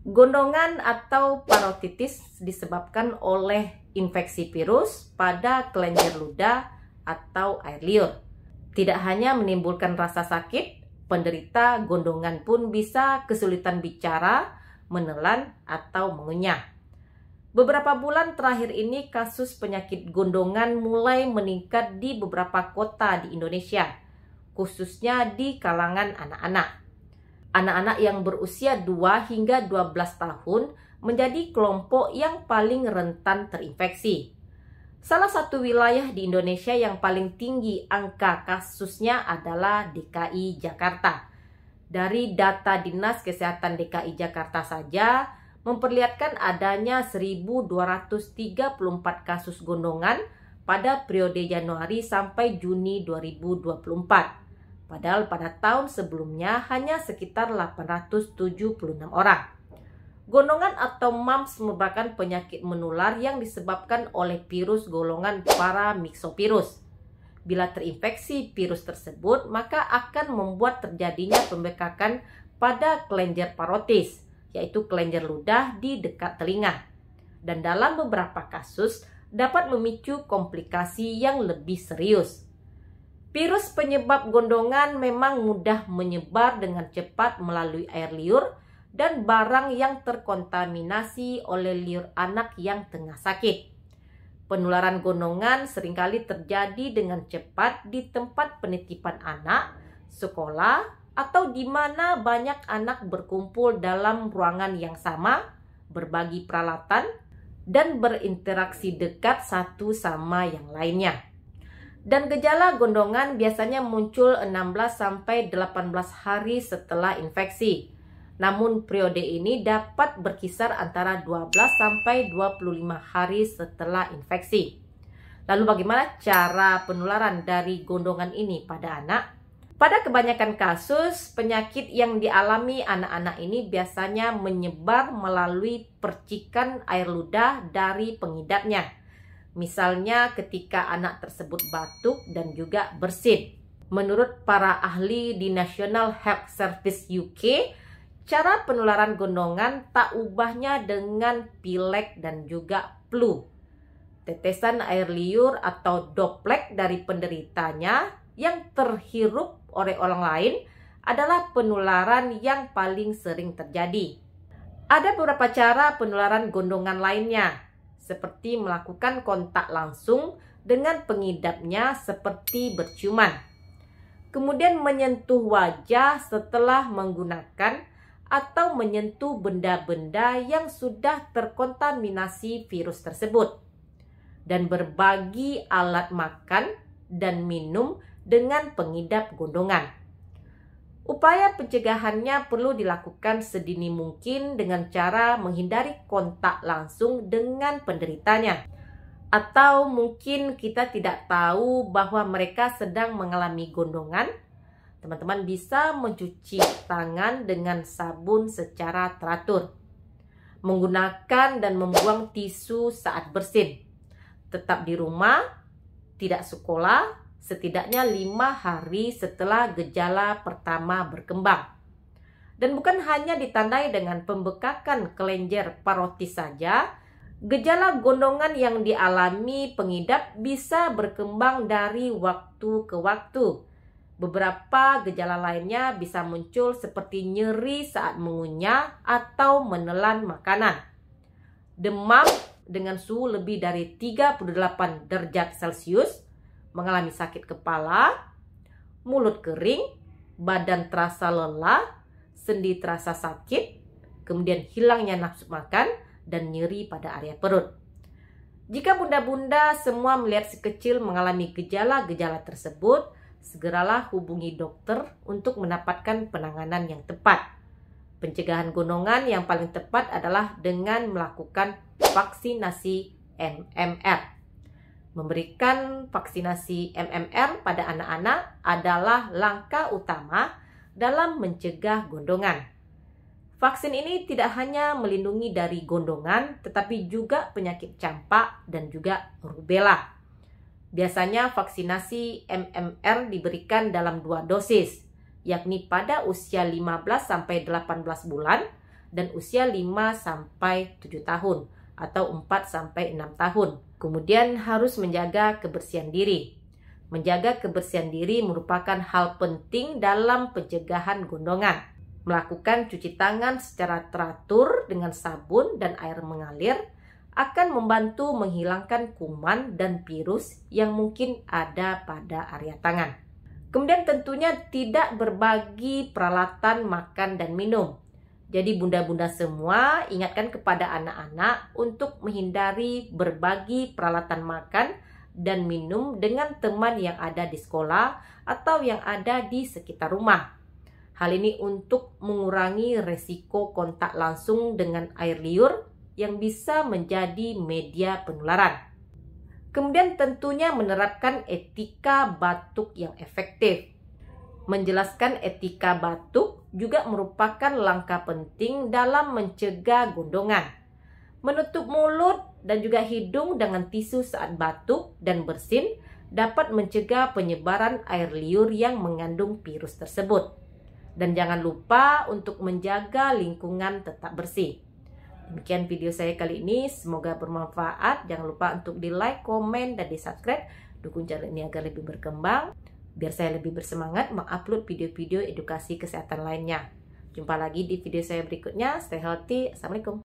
Gondongan atau parotitis disebabkan oleh infeksi virus pada kelenjar ludah atau air liur. Tidak hanya menimbulkan rasa sakit, penderita gondongan pun bisa kesulitan bicara, menelan, atau mengunyah. Beberapa bulan terakhir ini kasus penyakit gondongan mulai meningkat di beberapa kota di Indonesia, khususnya di kalangan anak-anak. Anak-anak yang berusia 2 hingga 12 tahun menjadi kelompok yang paling rentan terinfeksi. Salah satu wilayah di Indonesia yang paling tinggi angka kasusnya adalah DKI Jakarta. Dari data Dinas Kesehatan DKI Jakarta saja memperlihatkan adanya 1.234 kasus gondongan pada periode Januari sampai Juni 2024. Padahal pada tahun sebelumnya hanya sekitar 876 orang. Gondongan atau mumps merupakan penyakit menular yang disebabkan oleh virus golongan paramyxovirus. Bila terinfeksi virus tersebut, maka akan membuat terjadinya pembekakan pada kelenjar parotis, yaitu kelenjar ludah di dekat telinga. Dan dalam beberapa kasus dapat memicu komplikasi yang lebih serius. Virus penyebab gondongan memang mudah menyebar dengan cepat melalui air liur dan barang yang terkontaminasi oleh liur anak yang tengah sakit. Penularan gondongan seringkali terjadi dengan cepat di tempat penitipan anak, sekolah, atau di mana banyak anak berkumpul dalam ruangan yang sama, berbagi peralatan, dan berinteraksi dekat satu sama yang lainnya. Dan gejala gondongan biasanya muncul 16-18 hari setelah infeksi. Namun periode ini dapat berkisar antara 12-25 hari setelah infeksi. Lalu bagaimana cara penularan dari gondongan ini pada anak? Pada kebanyakan kasus, penyakit yang dialami anak-anak ini biasanya menyebar melalui percikan air ludah dari pengidapnya. Misalnya ketika anak tersebut batuk dan juga bersin. Menurut para ahli di National Health Service UK, cara penularan gondongan tak ubahnya dengan pilek dan juga flu. Tetesan air liur atau droplet dari penderitanya yang terhirup oleh orang lain adalah penularan yang paling sering terjadi. Ada beberapa cara penularan gondongan lainnya, seperti melakukan kontak langsung dengan pengidapnya seperti berciuman. Kemudian menyentuh wajah setelah menggunakan atau menyentuh benda-benda yang sudah terkontaminasi virus tersebut. Dan berbagi alat makan dan minum dengan pengidap gondongan. Upaya pencegahannya perlu dilakukan sedini mungkin dengan cara menghindari kontak langsung dengan penderitanya. Atau mungkin kita tidak tahu bahwa mereka sedang mengalami gondongan. Teman-teman bisa mencuci tangan dengan sabun secara teratur. Menggunakan dan membuang tisu saat bersin. Tetap di rumah, tidak sekolah, setidaknya 5 hari setelah gejala pertama berkembang. Dan bukan hanya ditandai dengan pembekakan kelenjar parotis saja, gejala gondongan yang dialami pengidap bisa berkembang dari waktu ke waktu. Beberapa gejala lainnya bisa muncul seperti nyeri saat mengunyah atau menelan makanan. Demam dengan suhu lebih dari 38 derajat Celcius, mengalami sakit kepala, mulut kering, badan terasa lelah, sendi terasa sakit, kemudian hilangnya nafsu makan, dan nyeri pada area perut. Jika bunda-bunda semua melihat si kecil mengalami gejala-gejala tersebut, segeralah hubungi dokter untuk mendapatkan penanganan yang tepat. Pencegahan gondongan yang paling tepat adalah dengan melakukan vaksinasi MMR. Memberikan vaksinasi MMR pada anak-anak adalah langkah utama dalam mencegah gondongan. Vaksin ini tidak hanya melindungi dari gondongan, tetapi juga penyakit campak dan juga rubella. Biasanya vaksinasi MMR diberikan dalam 2 dosis, yakni pada usia 15-18 bulan dan usia 5-7 tahun atau 4-6 tahun. Kemudian harus menjaga kebersihan diri. Menjaga kebersihan diri merupakan hal penting dalam pencegahan gondongan. Melakukan cuci tangan secara teratur dengan sabun dan air mengalir akan membantu menghilangkan kuman dan virus yang mungkin ada pada area tangan. Kemudian tentunya tidak berbagi peralatan makan dan minum. Jadi bunda-bunda semua ingatkan kepada anak-anak untuk menghindari berbagi peralatan makan dan minum dengan teman yang ada di sekolah atau yang ada di sekitar rumah. Hal ini untuk mengurangi resiko kontak langsung dengan air liur yang bisa menjadi media penularan. Kemudian tentunya menerapkan etika batuk yang efektif. Menjelaskan etika batuk juga merupakan langkah penting dalam mencegah gondongan. Menutup mulut dan juga hidung dengan tisu saat batuk dan bersin dapat mencegah penyebaran air liur yang mengandung virus tersebut. Dan jangan lupa untuk menjaga lingkungan tetap bersih. Demikian video saya kali ini, semoga bermanfaat. Jangan lupa untuk di like, komen, dan di subscribe. Dukung channel ini agar lebih berkembang, biar saya lebih bersemangat mengupload video-video edukasi kesehatan lainnya. Jumpa lagi di video saya berikutnya. Stay healthy. Assalamualaikum.